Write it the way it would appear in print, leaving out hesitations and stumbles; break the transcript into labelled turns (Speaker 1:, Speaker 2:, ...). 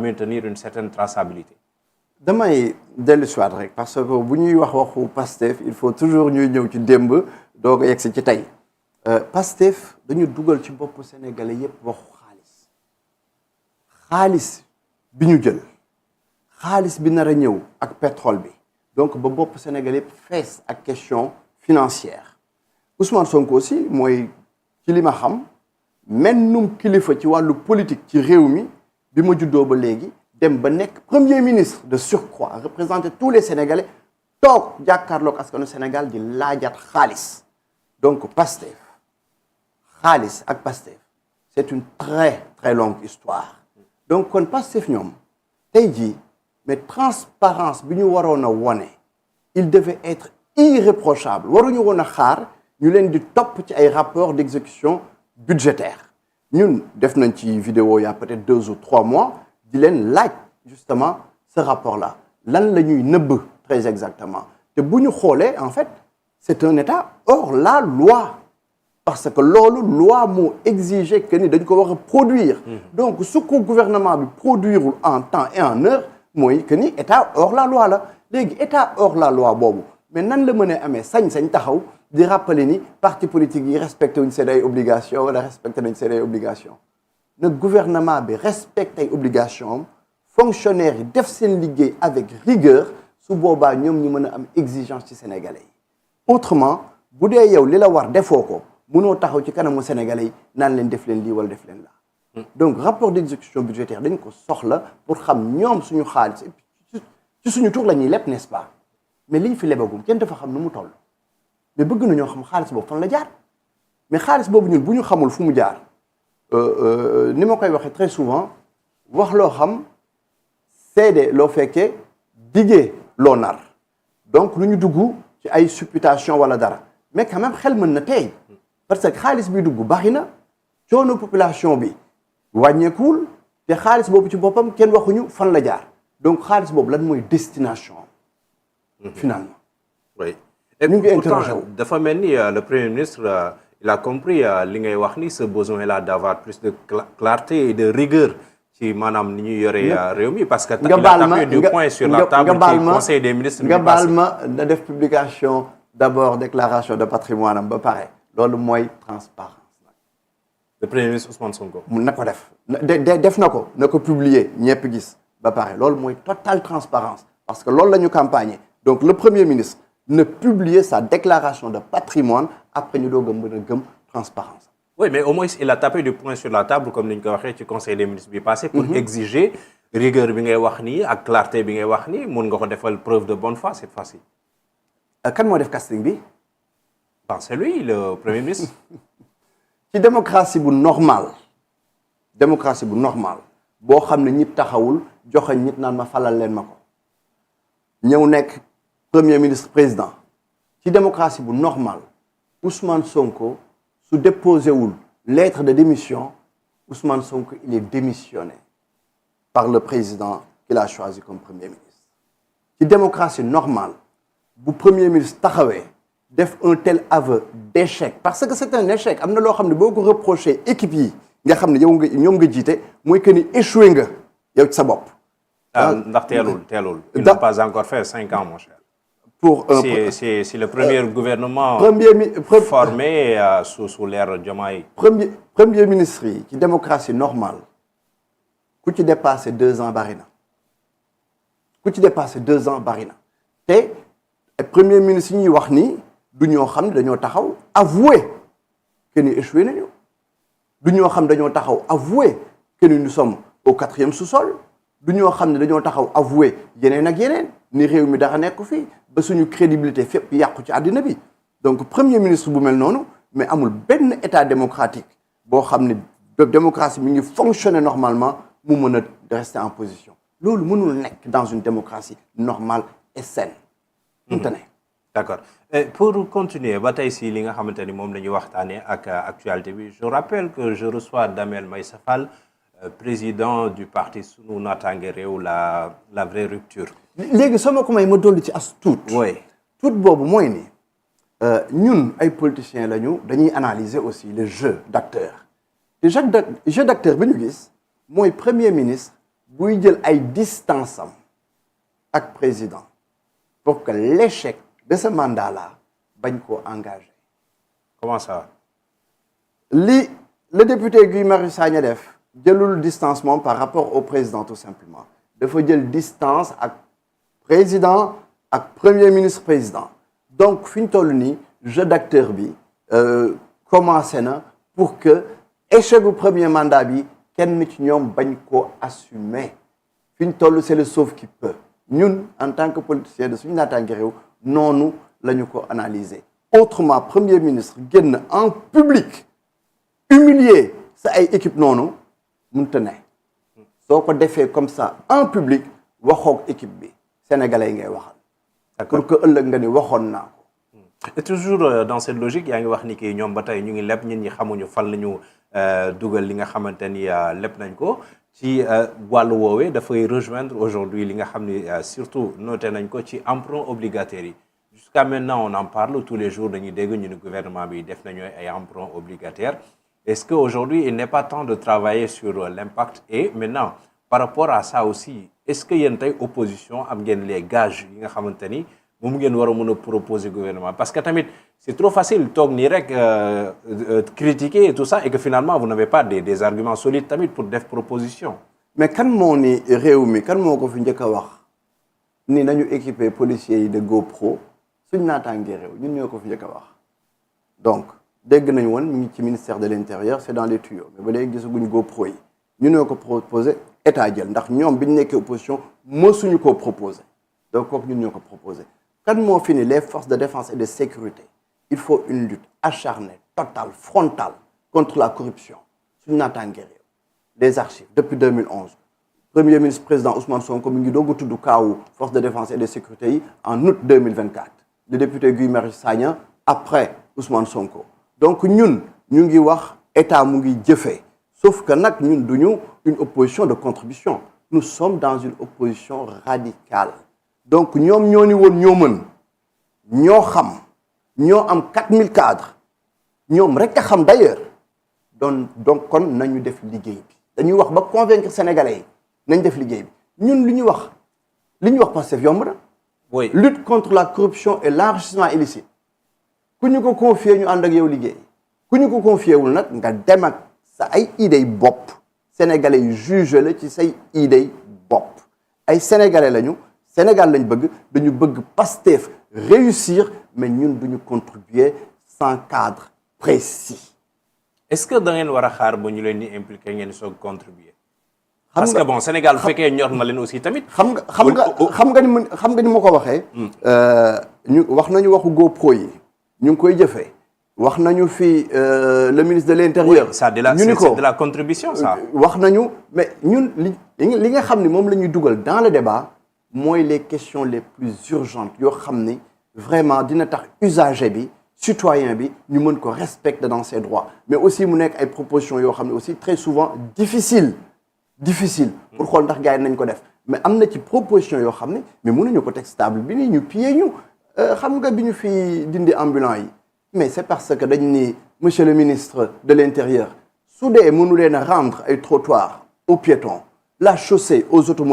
Speaker 1: maintenir une certaine traçabilité.
Speaker 2: damay dellu si waat rek parce que bu ñuy waxu Pastef il faut toujours ñuy ñëw ci démb doog a yegg si ci tey Pastef dañu dugal ci bopp sénégalais yépp waxu xaalis bi ñu jël xaalis bi nar a ñëw ak pétrole bi donc ba bopp sénégalais yépp fees ak question financière Ousmane Sonko aussi mooy ci li ma xam mennum kilifa ci wàllu politique ci réew mi bi ma juddoo ba léegi dem ba nekk premier ministre de surcroît représenter tous les Sénégalais toog jàkkaarloog askanu Sénégal di laajaat xaalis donc Pastef xaalis ak Pastef c'est une très très longue histoire donc kon Pastef ñoom tey jii mais transparence bi ñu waroon a wone il devait être irréprochable waruñu woon a xaar ñu leen di topp ci ay rapports d'exécution budgétaire ñun def nañ ci vidéo il y a peut-être 2 ou 3 mois di leen laaj justement ce rapport-là lan la ñuy nëbb très exactement te bu ñu xoolee en fait c'est un État hors la loi parce que loolu loi moo exiger que ni dañ ko war a produire donc su ko gouvernement bi produirul en temps et en heure mooy que ni État hors la loi la léegi État hors la loi boobu mais nan la mën a amee sañ-sañ taxaw di rappeler ni parti politique yi respecté wuñ seen ay obligations wala respecté nañ seen ay obligations na gouvernement bi respecte ay obligations am fonctionnaires yi def seen liggéey avec rigueur su boobaa ñoom ñu mën a am exigence ci sénégalais yi autrement bu dee yow li la war defoo ko mënoo taxaw ci kanamu sénégalais yi naan leen def leen lii wala def leen laa donc rapport d'exécution budgétaire dañ ko soxla pour xam ñoom suñu xaalis ci suñu tur la ñuy leb n'est-ce pas mais liñ fi lebagum kenn dafa xam nu mu toll mais bëgg na ñoo xam xaalis boobu fan la jaar mais xaalis boobu ñun bu ñu xamul fu mu jaar ni ma koy waxee très souvent wax loo xam seede loo fekkee diggee loo nar donc lu ñu dugg ci ay supputation wala dara mais quand même xel mën na tey parce que xaalis bi dugg baaxi na coono population bi wàññeekuwul te xaalis boobu ci boppam kenn waxuñu fan la jaar donc xaalis boobu lan mooy destination finalement
Speaker 1: oui
Speaker 2: ñu ngi interrogé wu
Speaker 1: dafa mel ni le premier ministre il a compris li ngay wax ni ce besoin là d'avoir plus de clarté et de rigueur ci maanaam ni ñuy yore réew mi parce que il a tapé du poing sur la table ci conseil des ministres
Speaker 2: nga baal ma na def publication d'abord déclaration de patrimoine am ba pare loolu mooy transparence
Speaker 1: le premier ministre Ousmane Sonko
Speaker 2: mun na ko def def na ko publier ñëpp gis ba pare loolu mooy totale transparence parce que loolu la ñu campagne donc le premier ministre ne publier sa déclaration de patrimoine après ñu doog a mën a gëm transparence
Speaker 1: oui mais au moins il a tapé du poing sur la table comme ni ñu ko waxee ci conseil des ministres bi passé pour exiger rigueur bi ngay wax nii ak clarté bi ngay wax nii mun nga ko defal preuve de bonne foi cette fois-ci
Speaker 2: kan moo def casting bi
Speaker 1: c'est lui le premier ministre
Speaker 2: ci démocratie bu normal boo xam ne ñit taxawul joxe ñit naan ma falal leen ma ko ñëw nekk premier ministre président ci démocratie bu normal Ousmane Sonko su déposé wul lettre de démission Ousmane Sonko il est démissionné par le président qu'il a choisi comme premier ministre ci démocratie normale bu premier ministre taxawee def un tel aveu d'échec parce que c'est un échec am na loo xam ne boo ko reproché équipe yi nga xam ne yow nga ñoom nga jiite mooy que ni échoué nga yow ci sa bopp.
Speaker 1: ndax teelul. il n'a pas encore fait 5 ans mon cher. C'est le premier gouvernement formé sous l'ère Diomaye.
Speaker 2: premier ministre yi ci démocratie normale ku ci dépassé 2 ans bari na te premier ministre yi ñuy wax ni du ñoo xam ne dañoo taxaw avouer que ni échoué nañu du ñoo xam dañoo taxaw avouer que ni nous sommes au 4e sous-sol du ñoo xam ne dañoo taxaw avouer yeneen ak yeneen ni réew mi dara nekk fii ba suñu crédibilité fépp yàqu ci àddina bi donc premier ministre bu mel noonu mais amul benn état démocratique boo xam ne démocratie mi ngi fonctionner normalement mu mën a rester en position loolu mënul nekk dans une démocratie normale et saine.
Speaker 1: D'accord pour continuer ba tey si li nga xamante ni moom la ñuy waxtaanee ak actualité bi je rappelle que je reçois Damel Meissa Fall président du parti Sunu Naataange Réew la vraie rupture.
Speaker 2: léegi soo ma ko may ma dolli ci as tuut.
Speaker 1: oui
Speaker 2: tuut boobu mooy ni ñun ay politiciens lañu dañuy analyser aussi le jeu d'acteur te jeu d'acteur bi ñu gis mooy premier ministre buy jël ay distance am ak président pour que l'échec de ce mandat-là bañ koo engagé.
Speaker 1: Comment ça?
Speaker 2: li le député Guy Marius Sagna def jëlul distance moom par rapport au président tout simplement dafa jël distance ak président ak premier ministre président donc fi ñu toll nii jeu d'acteur bi commencé na pour que échec bu premier mandat bi kenn ci ñoom bañ koo assumer fi ñu toll c'est le sauve qui peut ñun en tant que politicien de suñu naataange réew noonu la ñu ko analyser autrement premier ministre génn en public humilier sa ay équipe noonu mënta ne soo ko defee comme ça en public waxoog équipe bi sénégalais ngay waxal. pour que ëllëg nga ni waxoon naa ko.
Speaker 1: et toujours dans cette logique yaa ngi wax ni que ñoom ba tey ñu ngi leb ñun ñi xamuñu fan la ñu dugal li nga xamante ni leb nañ ko ci wàllu woowee dafay rejoindre aujourd'hui li nga xam ni surtout noté nañ ko ci emprunt obligataire yi. Jusqu'à maintenant on en parle tous les jours dañuy dégg ñu ne gouvernement bi def nañu ay emprunt obligataire. Est-ce qu'aujourd'hui, il n'est pas temps de travailler sur l'impact? Et maintenant, par rapport à ça aussi, est-ce qu'il y a une opposition à les gages qui sont proposer au gouvernement? Parce que c'est trop facile de critiquer et tout ça, et que finalement, vous n'avez pas des arguments solides pour des propositions.
Speaker 2: Mais quand on est réuni, quand on est ni nañu équipé policiers de GoPro, suñu naataange réew ñun ñoo ko fi njëkk a wax. Donc dégg nañu woon mu ngi ci ministère de l'intérieur c'est dans les tuyaux mais ba léegi gisaguñu GoPro yi ñu ñoo ko proposé état jël ndax ñoom bi ñu nekkee opposition mësuñu koo proposé donc kooku ñun ñoo ko proposé. kan moo fi ni les forces de défense et de sécurité il faut une lutte acharnée totale frontale contre la corruption suñu naataange réew. des archives depuis 2011 premier ministre président Ousmane Sonko mi ngi doog a tudd kaawu forces de défense et de sécurité yi en août 2024 le député Guy Marius Sagna après Ousmane Sonko. donc ñun ñu ngi wax état mu ngi jëfee sauf que nag ñun duñu une opposition de contribution nous sommes dans une opposition radicale donc ñoom ñoo ni woon ñoo mën ñoo xam ñoo am 4000 cadres ñoom rek a xam d'ailleurs donc kon nañu def liggéey bi dañuy wax ba convaincre sénégalais yi nañ def liggéey bi ñun li ñuy wax Pastef yomb na
Speaker 1: oui
Speaker 2: lutte contre la corruption et l'enrichissement illicite ku ñu ko confier ñu ànd ak yow liggéey ku ñu ko confier wul nag nga dem ak sa ay idées bopp sénégalais yu juge la ci say idées bopp ay sénégalais lañu Sénégal lañ bëgg dañu bëgg Pastef réussir mais ñun duñu contribuer sans cadre précis.
Speaker 1: Est-ce que da ngeen war a xaar ba ñu leen di impliquer ngeen soog contribuer. parce que bon Sénégal bu fekkee ñor na leen aussi tamit.
Speaker 2: xam nga ni ma ko waxee. ñu wax nañu waxu GoPro yi. ñu ngi koy jëfee wax nañu fi le ministre de l'intérieur.
Speaker 1: oui ça c'est de la contribution ça.
Speaker 2: wax nañu mais ñun li nga xam ni moom la ñuy dugal dans le débat mooy les questions les plus urgentes yoo xam ni vraiment dina tax usager bi citoyen bi ñu mën ko respecter dans ses droits mais aussi mu nekk ay propositions yoo xam ne aussi très souvent difficile pour xool ndax gars yi nañ ko def mais am na ci proposition yoo xam ne mais mënuñu ko teg stable bi nii ñu piller ñu. xam nga bi ñu fi dindi ambulant yi mais c'est parce que dañ ni monsieur le ministre de l'intérieur su dee mënu leen a rendre ay trottoirs aux piétons la chaussée aux automobiles